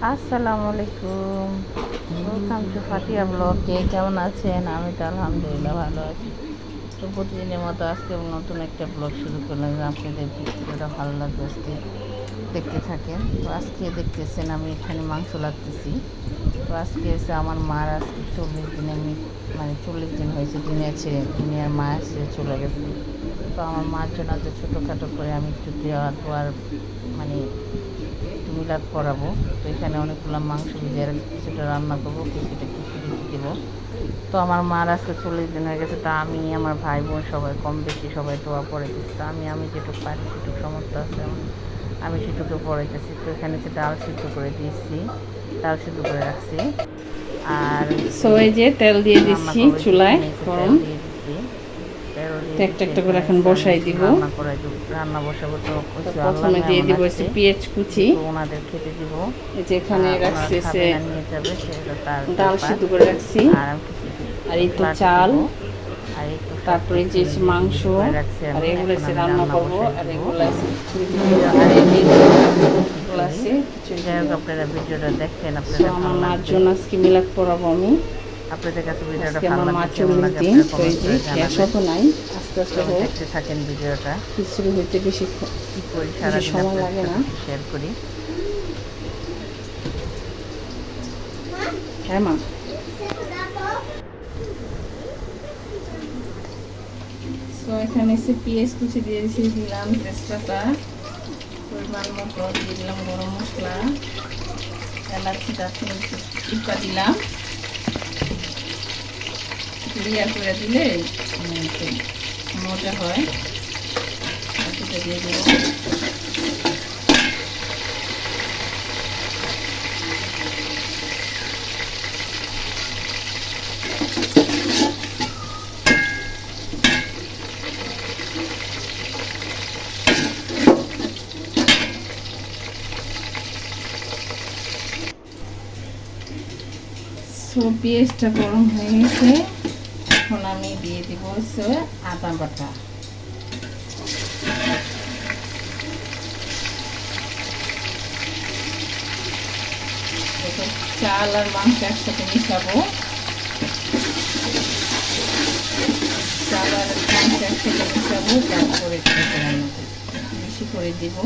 আসসালামু আলাইকুম, welcome to Fatiha blog. কে কেমন আছেন? আমি তো আলহামদুলিল্লাহ ভালো আছি। তো প্রতিদিনের মতো আজকে নতুন একটা ব্লগ শুরু করলাম। আপনাদের ভিডিওটা ভালো লাগবে, আজকে দেখতে থাকেন। তো আজকে দেখতেছেন আমি এখানে মাংস লাগতেছি। তো আজকে এসে আমার মার আজকে 40 দিন, আমি মানে 40 দিন হয়েছে দুনিয়া ছেড়ে, দুনিয়ার মা ছেড়ে চলে গেছে। তো আমার মার জন্য তো ছোটোখাটো করে আমি একটু দেওয়া দোয়ার মানে একটু মিলাদ পরাবো। তো এখানে অনেকগুলো মাংস ভিজিয়ে রাখছি, কিছুটা রান্না করবো, কিছুটা খিচুড়ি দেবো। তো আমার মার আজকে 40 দিন হয়ে গেছে। তা আমি আমার ভাই বোন সবাই কম বেশি সবাই দোয়া পড়াইতেছি। তো আমি যেটুকু পারি সেটুকু সামর্থ্য আছে আমি সেটুকু পড়াইতেছি। তো এখানে সে ডাল সিদ্ধ করে দিয়েছি, ডাল সিদ্ধ করে রাখছি। আর এই যে তেল দিয়ে রান্না দিচ্ছি করবো, চুলায় তেল গরম। দিয়ে দিচ্ছি, একটা একটা করে এখানে এখন এসে আমি বসাই একটু দিব। রান্না করাই দেবো, রান্না বসাবো। তো তো কিছু আল্লাহ প্রথমে দিয়ে মেহমান দিব আসছে, হচ্ছে পেঁয়াজ কুচি। তো ওনাদের খেতে দিব। এই যে এখানে ওনারা রাখছি খাবে সে না, নিয়ে যাবে, সেটা তার ডাল ব্যাপার। সিদ্ধ করে রাখছি। আর আমি কিছু কিছু আর এই তো ফ্লাট চাল, দিব, আর একটু সব তারপরে কিছু যে রেডি মাংস, করে রাখছি আর আমি। এগুলো এখন এসে আমি রান্না রান্না করবো, বসাই আর দিব। এগুলো আছে আর রান্না এই করবো এগুলো খিচুড়ি। আছে খিচুড়ি যাই হোক, দিব। আপনারা ভিডিওটা দেখেন, সো আপনাদের আমার ভালো মার লাগবে। জন্য আজকে মিলাদ পড়াবো আমি। আপনাদের কাছে ভিডিওটা আজকে ভালো আমার মা লাগবে, কেমন 40 লাগে দিন, আপনারা তো এই কমেন্ট যে করে গ্যাস জানাবেন। অত নাই, আস্তে তো আস্তে আমি হোক। দেখতে থাকেন ভিডিওটা, খিচুড়ি হইতে বেশি কী করি বেশি সারাদিন সময় আপনাদের লাগে সাথে না। একটু শেয়ার করি। হ্যাঁ মা। তো এখানে এসে পেঁয়াজ কুচি দিয়ে দিলাম, তেজপাতা পরিমাণ মতো দিয়ে দিলাম, গরম মশলা, এলাচি, দারচিনি টিপা দিলাম। ক্লিয়ার করে দিলে একটু মজা হয়। সেটা দিয়ে দেবো। পেঁয়াজটা গরম হয়ে গেছে, এখন আমি দিয়ে দিব হচ্ছে আদা বাটা। চাল আর মাংস একসাথে মিশাবো, চাল আর মাংস একসাথে মিশাবো, তারপরে রান্না বেশি করে দিব।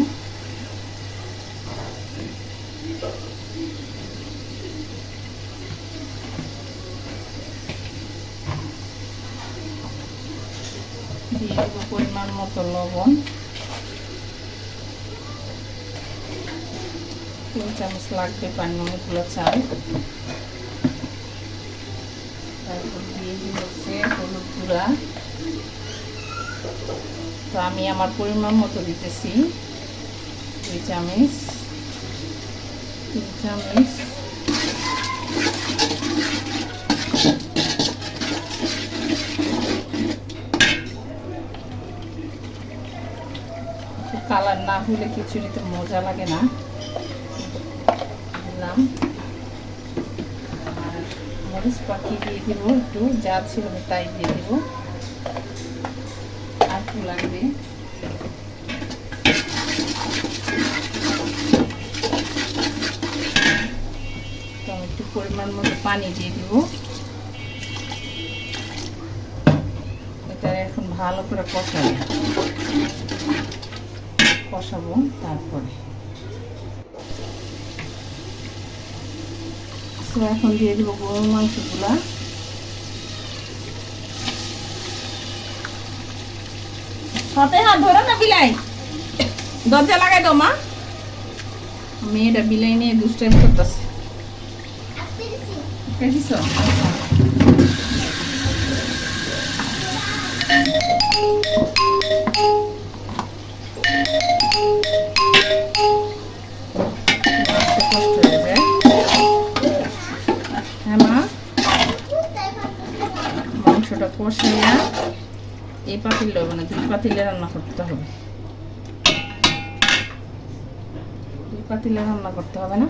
দিয়ে দেবো পরিমাণ মতো লবণ, 3 চামচ লাগবে পানি, অনেকগুলো চাল। তারপর দিয়ে দিব হচ্ছে হলুদ গুঁড়া। তো আমি আমার পরিমাণ মতো দিতেছি 2 চামচ, 3 চামচ। কালার না হলে খিচুড়িতে মজা লাগে না। দিলাম আর মরিচ পাখি দিয়ে দিব, একটু যা ছিল আমি তাই দিয়ে দিব, আর একটু লাগবে। তো আমি একটু পরিমাণ মতো পানি দিয়ে দিব। এটা এখন ভালো করে কষাবো। তারপরে এখন দিয়ে দিব গরুর মাংসগুলা। সাথে হাত ধরে না বিলাই, দরজা লাগাই দাও মা। মেয়েটা বিলাই নিয়ে দুষ্টাইম করতেছে। কষ্ট হয়ে যায়। হ্যাঁ মা, মাংসটা কষাইয়া এই পাতিল লইব না, 2 পাতিলে রান্না করতে হবে। 2 পাতিলে রান্না করতে হবে না।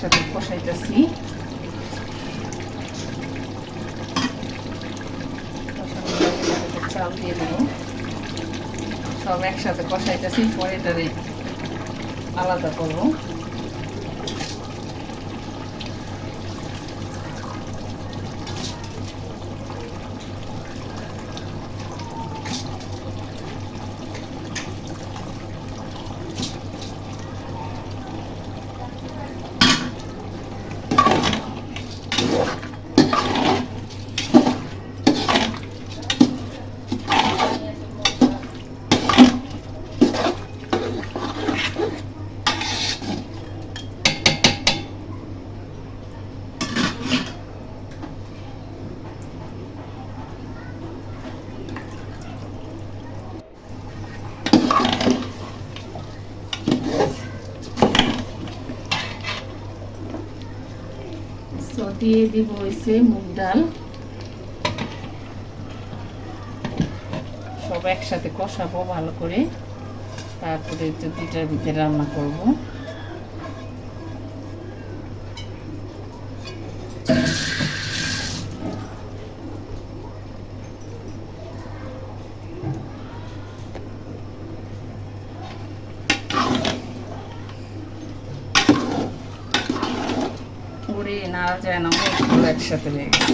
একসাথে কষাইতেছি। চাল দিয়ে দেবো, সব একসাথে কষাইতেছি, পরে এটারে আলাদা করবো। দিয়ে দিব হয়েছে মুগ ডাল, সব একসাথে কষাবো ভালো করে, তারপরে দুইটার ভিতরে রান্না করব। পুরে নাড়া যায় না, অনেকগুলো একসাথে হয়ে গেছে।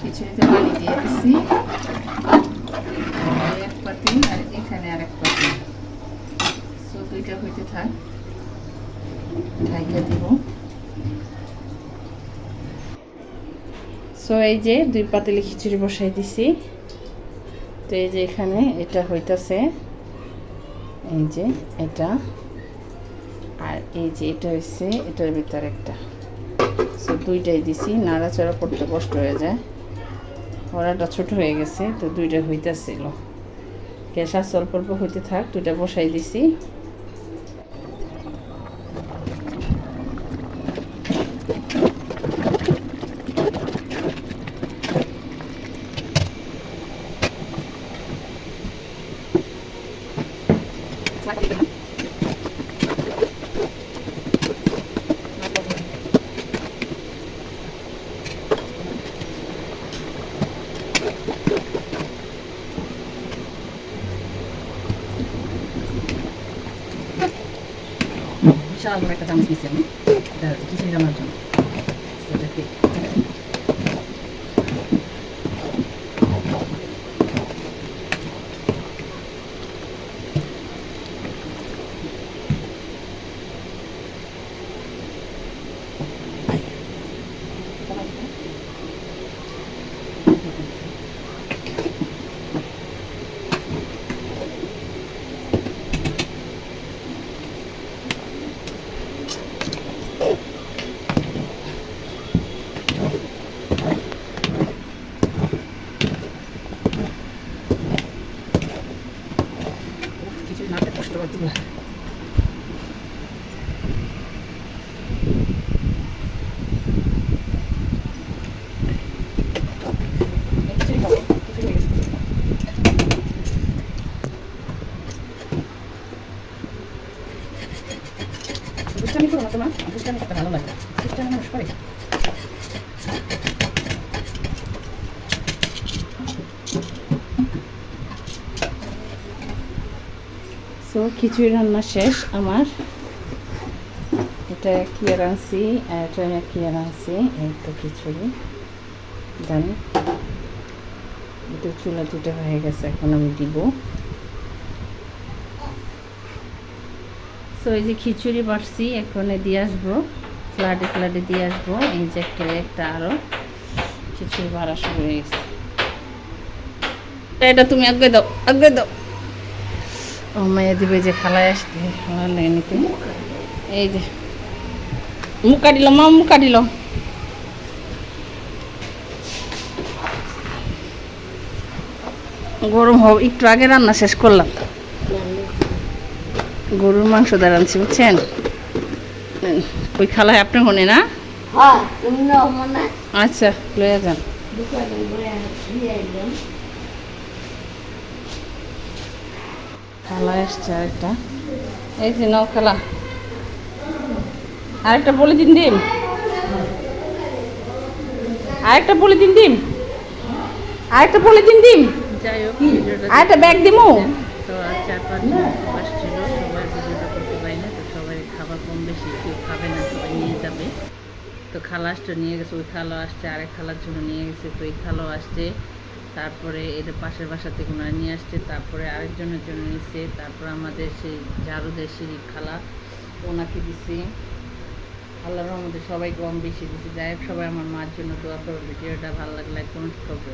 খিচুড়িতে পানি দিয়ে দিচ্ছি এক পাতি, আর এখানে আর এক পাতি। সো দুইটা হইতে থাক, ঢাইকা দিব। সো এই যে 2 পাতিলে খিচুড়ি বসাই দিছি। তো এই যে এখানে এটা হইতাছে, এই যে এটা, আর এই যে এটা হচ্ছে এটার ভিতর একটা। সো দুইটাই দিছি, নাড়াচাড়া করতে কষ্ট হয়ে যায়, কড়াটা ছোট হয়ে গেছে, তো দুইটা হইতেছিল। গ্যাস আর অল্প অল্প হইতে থাক, দুইটা বসাই দিছি। বিশাল বড় একটা চামচ নিচ্ছি আমি, এটা খিচুড়ি রান্নার জন্য। এটাকে খিচুড়ি নাড়তে কষ্ট করতে হবে। দুষ্টামি করো না তোমার, দুষ্টামি করতে ভালো লাগে, দুষ্টামি মানুষ করে। সো খিচুড়ি রান্না শেষ আমার। এটা কি রাঁধছি আর এটা কি রাঁধছি, এই তো খিচুড়ি জানি। এটা চুলা দুটো হয়ে গেছে, এখন আমি দিব। সো এই যে খিচুড়ি বাড়ছি, এখন দিয়ে আসবো, ফ্লাডে ফ্লাডে দিয়ে আসবো। এই যে একটা আরো খিচুড়ি বাড়া শুরু হয়ে গেছে। এটা তুমি আগে দাও, আগে দাও, ও মায়া দিবে যে খালায় আসতে ভালো লাগে নিতে। এই যে মুখা দিল মা, মুখা দিল। গরম হোক, একটু আগে রান্না শেষ করলাম। গরুর মাংস দিয়ে রাঁধছি বুঝছেন। ওই খালায় আপনি হনে না? হ্যাঁ তুমি না মনে আচ্ছা লইয়া যান। দোকানে বলে দিয়ে আইলাম। খালা এসছে আরেকটা। এই যে নাও খালা, আরেকটা বলে দিন ডিম, আরেকটা বলে দিন ডিম, আরেকটা বলে দিন ডিম, যাই হোক ভিডিওটা আরেকটা ব্যাগ দিমু। তো আর 4-5 জন আসছিল, সবাই ভিডিওটা করতে পারি না, তো সবাই খাবার কম বেশি কেউ খাবে না, সবাই নিয়ে যাবে। তো খালা আসতে নিয়ে গেছে, ওই খালা আসছে, আরেক খালার জন্য নিয়ে গেছে, তো এই খালাও আসছে। তারপরে এদের পাশের বাসা থেকে ওনারা নিয়ে আসছে, তারপরে আরেকজনের জন্য নিচ্ছে, তারপর আমাদের সেই ঝাড়ুদের সিঁড়ি খালা ওনাকে দিছি। আল্লাহর রহমতে সবাই কম বেশি দিছি। যাই হোক সবাই আমার মার জন্য দোয়া করো। ভিডিওটা ভালো লাগলে কমেন্ট করবে।